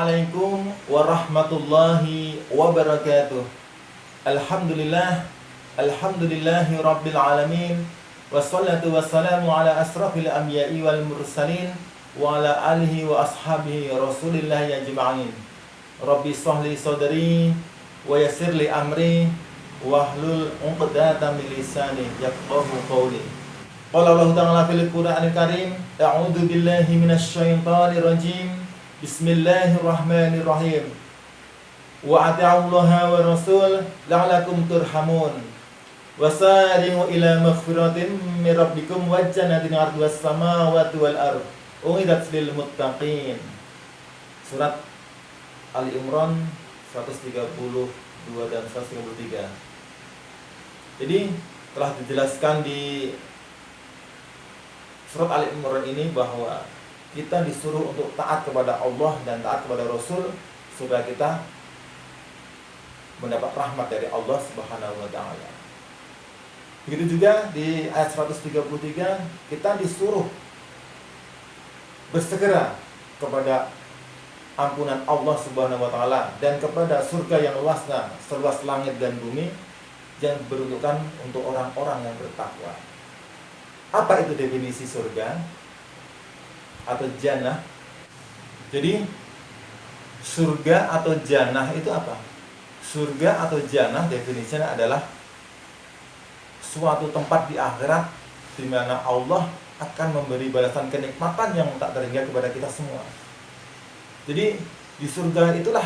Assalamualaikum warahmatullahi wabarakatuh. Alhamdulillahi rabbil alamin. Wassalatu wassalamu ala asrafil anbiya'i wal mursalin wa ala alihi wa ashabihi rasulillahi ajma'in. Rabbi shrahli sadri wa yassirli amri wahlul 'uqdatam min lisani yafqahu qawli. Qala Allah Ta'ala fil Qur'anil Karim, a'udzu billahi minasy syaithanir rajim. Bismillahirrahmanirrahim. Wa ati'ullaha wa rasul la'alakum turhamun. Wasari'u ila maghfiratin min rabbikum wa jannatin 'arduhas samawati wal ardh u'iddat lil muttaqin. Surat Ali Imran 132 dan 133. Jadi telah dijelaskan di surat Ali Imran ini bahwa kita disuruh untuk taat kepada Allah dan taat kepada Rasul supaya kita mendapat rahmat dari Allah Subhanahu wa taala. Begitu juga di ayat 133 kita disuruh bersegera kepada ampunan Allah Subhanahu wa taala dan kepada surga yang luasnya seluas langit dan bumi yang beruntukkan untuk orang-orang yang bertakwa. Apa itu definisi surga atau jannah? Jadi surga atau jannah itu apa? Surga atau jannah definisinya adalah suatu tempat di akhirat di mana Allah akan memberi balasan kenikmatan yang tak terhingga kepada kita semua. Jadi di surga itulah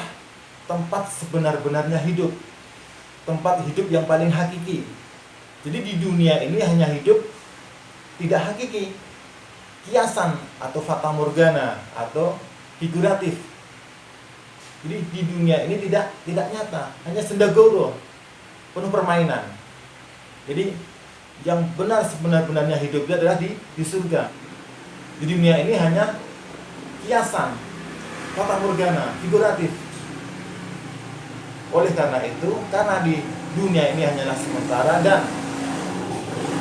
tempat sebenar-benarnya hidup, tempat hidup yang paling hakiki. Jadi di dunia ini hanya hidup tidak hakiki, kiasan atau fata morgana atau figuratif. Jadi di dunia ini tidak nyata, hanya sendagoro, penuh permainan. Jadi yang benar sebenar-benarnya hidupnya adalah di surga. Di dunia ini hanya kiasan, fata morgana, figuratif. Oleh karena itu, karena di dunia ini hanyalah sementara dan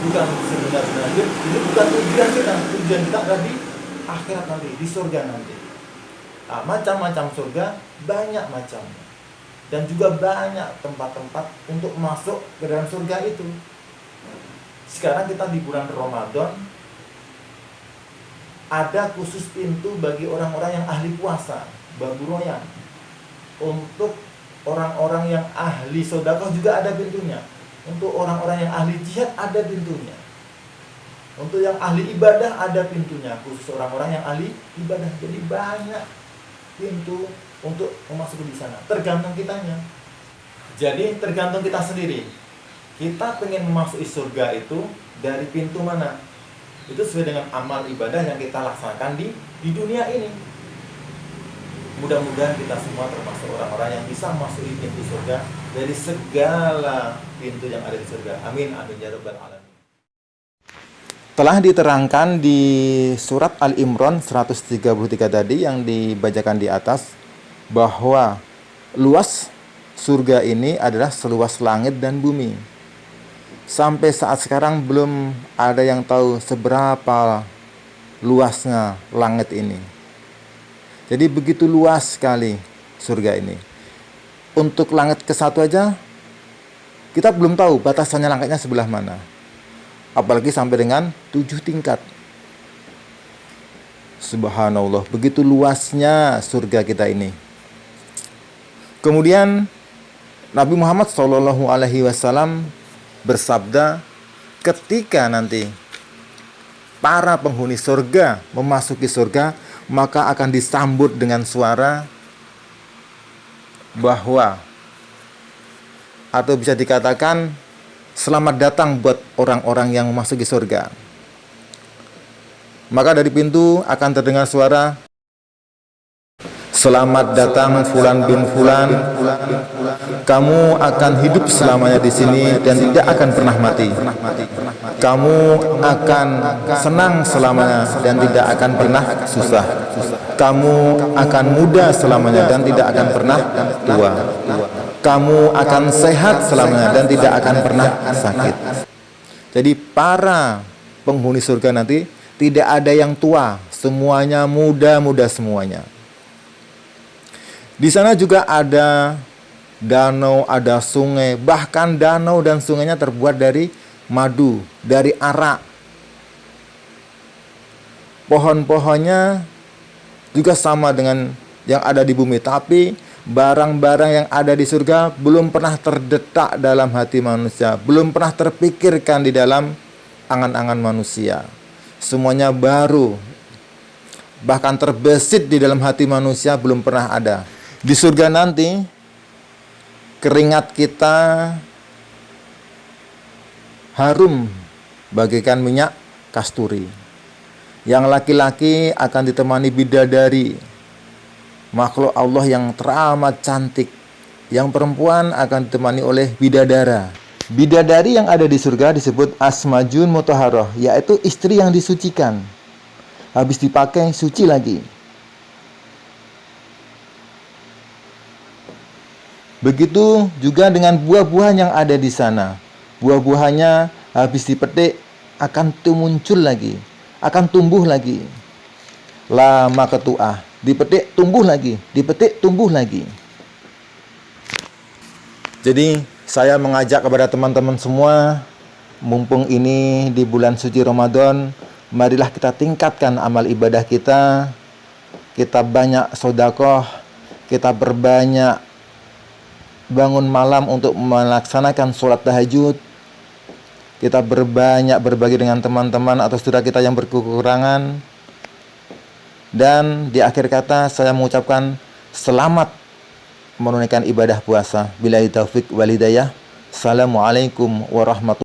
bukan sebenar-benar hidup, ini bukan tujuan kita. Tujuan kita adalah di akhirat nanti, di surga nanti. Nah, macam-macam surga, banyak macamnya. Dan juga banyak tempat-tempat untuk masuk ke dalam surga itu. Sekarang kita di bulan Ramadan, ada khusus pintu bagi orang-orang yang ahli puasa, babu royan. Untuk orang-orang yang ahli sedekah juga ada pintunya. Untuk orang-orang yang ahli jihad ada pintunya. Untuk yang ahli ibadah ada pintunya, khusus orang-orang yang ahli ibadah. Jadi banyak pintu untuk memasuki di sana. Tergantung kitanya. Jadi tergantung kita sendiri. Kita pengen memasuki surga itu dari pintu mana? Itu sesuai dengan amal ibadah yang kita laksanakan di dunia ini. Mudah-mudahan kita semua termasuk orang-orang yang bisa memasuki pintu surga dari segala pintu yang ada di surga. Amin, amin ya rabbal alamin. Telah diterangkan di surat Al-Imran 133 tadi yang dibacakan di atas bahwa luas surga ini adalah seluas langit dan bumi. Sampai saat sekarang belum ada yang tahu seberapa luasnya langit ini. Jadi begitu luas sekali surga ini. Untuk langit ke-1 aja kita belum tahu batasannya langitnya sebelah mana. Apalagi sampai dengan 7 tingkat. Subhanallah, begitu luasnya surga kita ini. Kemudian Nabi Muhammad SAW bersabda, ketika nanti para penghuni surga memasuki surga, maka akan disambut dengan suara bahwa, atau bisa dikatakan, selamat datang buat orang-orang yang memasuki surga. Maka dari pintu akan terdengar suara, selamat datang Fulan bin Fulan. Kamu akan hidup selamanya di sini dan tidak akan pernah mati. Kamu akan senang selamanya dan tidak akan pernah susah. Kamu akan muda selamanya dan tidak akan pernah tua. Kamu akan sehat selamanya dan tidak akan pernah sakit. Jadi para penghuni surga nanti tidak ada yang tua, semuanya muda-muda semuanya. Di sana juga ada danau, ada sungai, bahkan danau dan sungainya terbuat dari madu, dari arak. Pohon-pohonnya juga sama dengan yang ada di bumi, tapi barang-barang yang ada di surga belum pernah terdetak dalam hati manusia, belum pernah terpikirkan di dalam angan-angan manusia. Semuanya baru, bahkan terbesit di dalam hati manusia, belum pernah ada. Di surga nanti, keringat kita harum bagaikan minyak kasturi. Yang laki-laki akan ditemani bidadari, makhluk Allah yang teramat cantik. Yang perempuan akan ditemani oleh bidadara. Bidadari yang ada di surga disebut asmajun mutahharah, yaitu istri yang disucikan. Habis dipakai suci lagi. Begitu juga dengan buah-buahan yang ada di sana. Buah-buahannya habis dipetik akan muncul lagi, akan tumbuh lagi. Lama ketuah, dipetik tumbuh lagi, dipetik tumbuh lagi. Jadi saya mengajak kepada teman-teman semua, mumpung ini di bulan suci Ramadan, marilah kita tingkatkan amal ibadah kita. Kita banyak sedekah, kita berbanyak bangun malam untuk melaksanakan sholat tahajud. Kita berbanyak berbagi dengan teman-teman atau saudara kita yang berkekurangan. Dan di akhir kata saya mengucapkan selamat menunaikan ibadah puasa. Billahi taufik wal hidayah. Assalamualaikum warahmatullahi wabarakatuh.